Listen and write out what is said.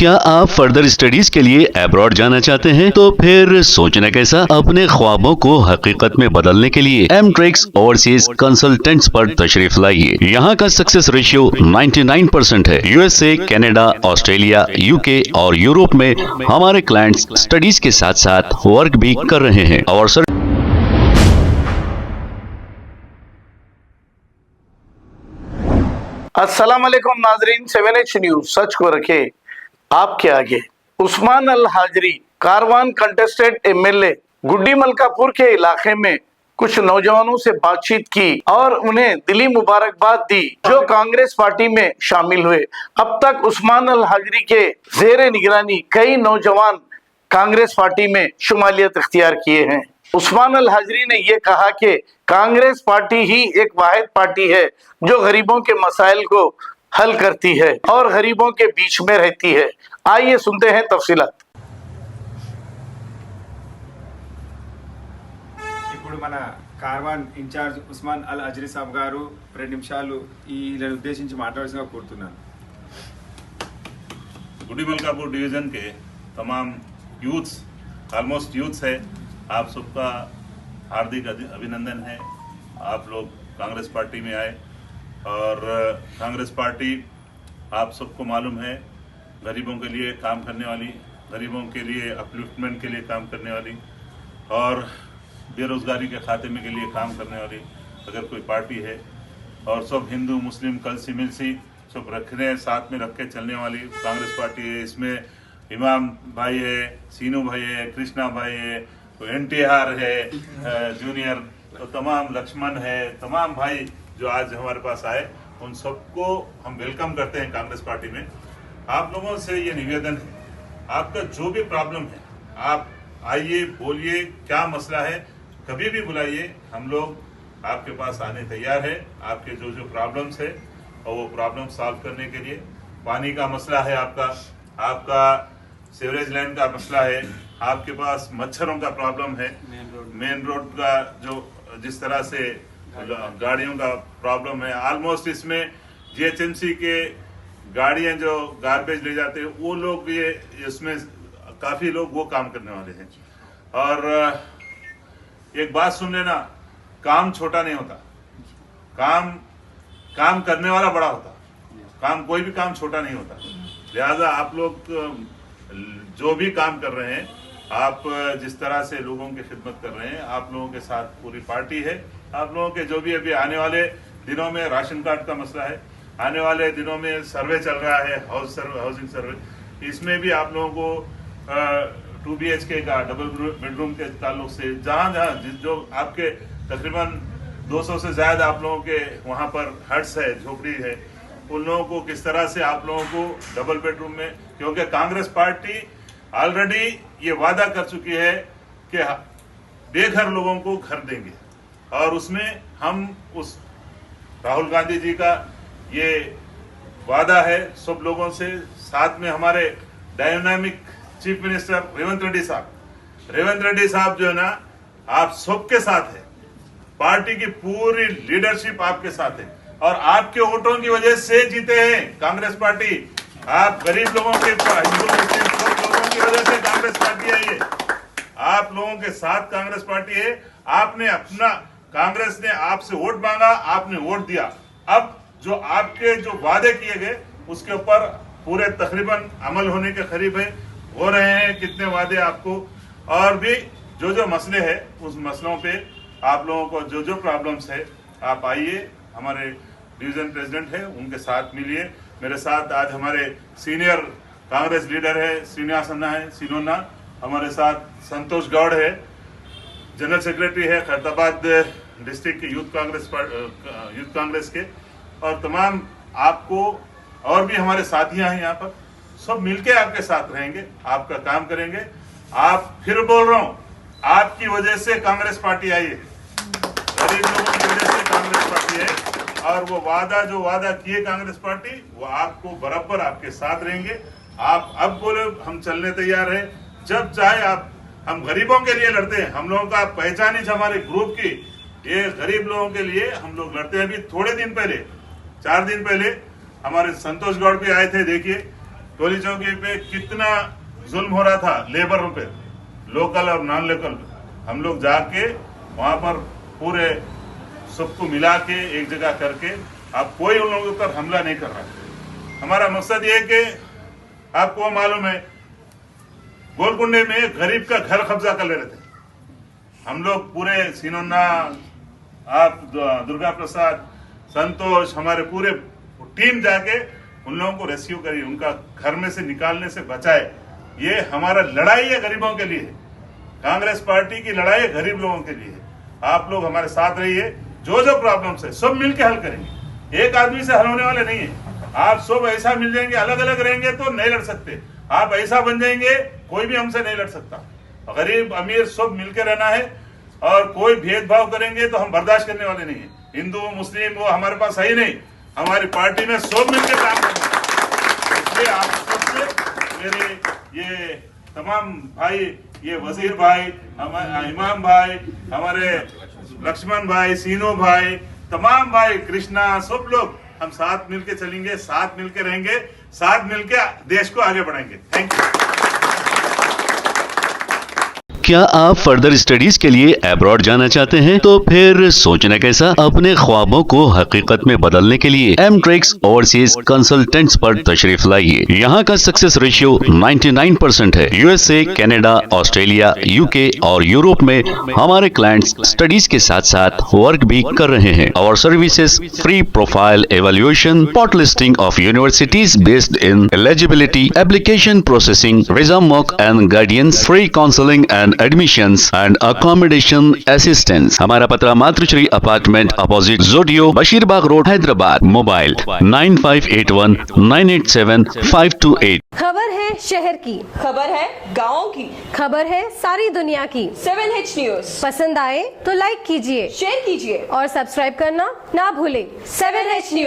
क्या आप further studies के लिए अब्रॉड जाना चाहते हैं? तो फिर सोचना कैसा, अपने ख्वाबों को हकीकत में बदलने के लिए एमट्रिक्स ओवरसीज कंसल्टेंट्स पर तशरीफ लाइए। यहाँ का सक्सेस रेशियो 99% है। यूएसए, कनाडा, ऑस्ट्रेलिया, यूके और यूरोप में हमारे क्लाइंट्स स्टडीज के साथ साथ वर्क भी कर रहे हैं और अस्सलाम वालेकुम नाजरीन, 7H न्यूज सच को रखे आपके आगे। उस्मान अल हाजरी कारवान कंटेस्टेड एमएलए गुड्डी मलकापुर के इलाके में कुछ नौजवानों से बातचीत की और उन्हें दिली मुबारकबाद दी जो कांग्रेस पार्टी में शामिल हुए। अब तक उस्मान अल हाजरी के जेर निगरानी कई नौजवान कांग्रेस पार्टी में शुमालियत इख्तियार किए हैं। उस्मान अल हाजरी ने यह कहा कि कांग्रेस पार्टी ही एक वाहिद पार्टी है जो गरीबों के मसाइल को हल करती है और गरीबों के बीच में रहती है। आइए सुनते हैं तफसीलात। ఇప్పుడు మన కార్వాన్ ఇన్ఛార్జ్ ఉస్మాన్ అల్ హజ్రీ సాబ్ గారు 2 నిమిషాలు వీళ్ళని ఉద్దేశించి మాట్లాడాల్సిందిగా కోరుతున్నాను। गुड्डी मलकापुर डिवीज़न के तमाम यूथ्स, ऑलमोस्ट यूथ्स है, आप सबका हार्दिक अभिनंदन है। आप लोग कांग्रेस पार्टी में आए और कांग्रेस पार्टी आप सबको मालूम है गरीबों के लिए काम करने वाली, गरीबों के लिए अपलिफ्टमेंट के लिए काम करने वाली और बेरोजगारी के खात्मे के लिए काम करने वाली अगर कोई पार्टी है, और सब हिंदू मुस्लिम कल सी मिल सी सब रखने साथ में रख के चलने वाली कांग्रेस पार्टी है। इसमें इमाम भाई है, सीनू भाई है, कृष्णा भाई है, NTR है, जूनियर, तो तमाम लक्ष्मण है, तमाम भाई जो आज हमारे पास आए उन सबको हम वेलकम करते हैं कांग्रेस पार्टी में। आप लोगों से ये निवेदन है, आपका जो भी प्रॉब्लम है आप आइए, बोलिए क्या मसला है, कभी भी बुलाइए, हम लोग आपके पास आने तैयार है। आपके जो जो प्रॉब्लम्स है और वो प्रॉब्लम सॉल्व करने के लिए, पानी का मसला है आपका सीवरेज लाइन का मसला है, आपके पास मच्छरों का प्रॉब्लम है, मेन रोड का जो जिस तरह से गाड़ियों का प्रॉब्लम है, ऑलमोस्ट इसमें GHMC के गाड़ियां जो गार्बेज ले जाते हैं वो लोग ये इसमें काफी लोग वो काम करने वाले हैं। और एक बात सुन लेना, काम छोटा नहीं होता, काम करने वाला बड़ा होता, कोई भी काम छोटा नहीं होता। लिहाजा आप लोग जो भी काम कर रहे हैं, आप जिस तरह से लोगों की खिदमत कर रहे हैं, आप लोगों के साथ पूरी पार्टी है। आप लोगों के जो भी अभी आने वाले दिनों में राशन कार्ड का मसला है, आने वाले दिनों में सर्वे चल रहा है, हाउसिंग सर्वे, इसमें भी आप लोगों को 2 BHK का डबल बेडरूम के ताल्लुक से जहाँ जो आपके तकरीबन 200 से ज्यादा आप लोगों के वहाँ पर हट्स है, झोपड़ी है, उन लोगों को किस तरह से आप लोगों को डबल बेडरूम में, क्योंकि कांग्रेस पार्टी ऑलरेडी ये वादा कर चुकी है कि बेघर लोगों को घर देंगे, और उसमें हम उस राहुल गांधी जी का ये वादा है सब लोगों से। साथ में हमारे dynamic chief minister Revanth Reddy साहब जो है ना, आप सबके साथ है, पार्टी की पूरी लीडरशिप आपके साथ है और आपके वोटों की वजह से जीते हैं कांग्रेस पार्टी। आप गरीब लोगों के, हिंदू मुस्लिम सब लोगों की वजह से कांग्रेस पार्टी आई है, आप लोगों के साथ कांग्रेस पार्टी है। आपने अपना, कांग्रेस ने आपसे वोट मांगा, आपने वोट दिया, अब जो आपके जो वादे किए गए उसके ऊपर पूरे तकरीबन अमल होने के करीब है, हो रहे हैं कितने वादे आपको, और भी जो जो मसले हैं उस मसलों पे आप लोगों को जो जो प्रॉब्लम्स है आप आइए, हमारे डिवीजन प्रेसिडेंट है उनके साथ मिलिए। मेरे साथ आज हमारे सीनियर कांग्रेस लीडर है सीनोना, हमारे साथ संतोष गौड़ है, जनरल सेक्रेटरी है खैरताबाद डिस्ट्रिक्ट के यूथ कांग्रेस के, और तमाम आपको और भी हमारे साथियां हैं यहाँ पर, सब मिलके आपके साथ रहेंगे, आपका काम करेंगे। आप फिर बोल रहा हूँ, आपकी वजह से कांग्रेस पार्टी आई है, गरीब लोगों की वजह से कांग्रेस पार्टी है, और वो जो वादा किए कांग्रेस पार्टी, वो आपको बराबर आपके साथ रहेंगे। आप अब बोले हम चलने तैयार है, जब चाहे आप, हम गरीबों के लिए लड़ते हैं, हम लोगों का पहचान ही हमारे ग्रुप की, ये गरीब लोगों के लिए हम लोग लड़ते हैं। अभी थोड़े दिन पहले, 4 दिन पहले हमारे संतोष गौड़ भी आए थे, देखिए टोली चौकी पे कितना जुल्म हो रहा था लेबरों पे, लोकल और नॉन लोकल। हम लोग जाके वहां पर पूरे सबको मिला के एक जगह करके अब कोई उन लोगों पर हमला नहीं कर रहा। हमारा मकसद ये है कि आपको मालूम है गोलकुंडे में गरीब का घर कब्जा कर ले रहे थे हम लोग, पूरे सिनोन्ना, आप दुर्गा प्रसाद, संतोष, हमारे पूरे टीम जाके उन लोगों को रेस्क्यू करी, उनका घर में से निकालने से बचाए। ये हमारा लड़ाई है गरीबों के लिए, कांग्रेस पार्टी की लड़ाई है गरीब लोगों के लिए। आप लोग हमारे साथ रहिए, जो जो प्रॉब्लम्स है सब मिलके हल करेंगे, एक आदमी से हल होने वाले नहीं है। आप सब ऐसा मिल जाएंगे, अलग अलग रहेंगे तो नहीं लड़ सकते। आप ऐसा बन जाएंगे कोई भी हमसे नहीं लड़ सकता। गरीब अमीर सब मिलकर रहना है, और कोई भेदभाव करेंगे तो हम बर्दाश्त करने वाले नहीं है। हिंदू मुस्लिम वो हमारे पास है ही नहीं, हमारी पार्टी में सब मिलकर काम करना है। इसलिए आप सबसे मेरे ये तमाम भाई, ये वजीर भाई, हमारे इमाम भाई, हमारे लक्ष्मण भाई, सीनो भाई, तमाम भाई, कृष्णा, सब लोग हम साथ मिलके चलेंगे, साथ मिलके रहेंगे, साथ मिलके देश को आगे बढ़ाएंगे। Thank you. क्या आप फर्दर स्टडीज के लिए अब्रॉड जाना चाहते हैं? तो फिर सोचना कैसा, अपने ख्वाबों को हकीकत में बदलने के लिए एमट्रिक्स ओवरसीज कंसल्टेंट्स पर तशरीफ लाइए। यहाँ का सक्सेस रेशियो 99% है। यूएसए, कनाडा, ऑस्ट्रेलिया, यूके और यूरोप में हमारे क्लाइंट्स स्टडीज के साथ साथ वर्क भी कर रहे हैं। और services free profile evaluation, spot listing of universities based in eligibility, application processing, visa mock and guidance, free counselling and admissions and accommodation assistance. हमारा पता मातृश्री अपार्टमेंट अपोजिट जोडियो, बशीरबाग रोड, हैदराबाद। मोबाइल 9581 987 528। खबर है शहर की, खबर है गाँव की, खबर है सारी दुनिया की। 7H न्यूज पसंद आए तो लाइक कीजिए, शेयर कीजिए और सब्सक्राइब करना ना भूलें। 7H news.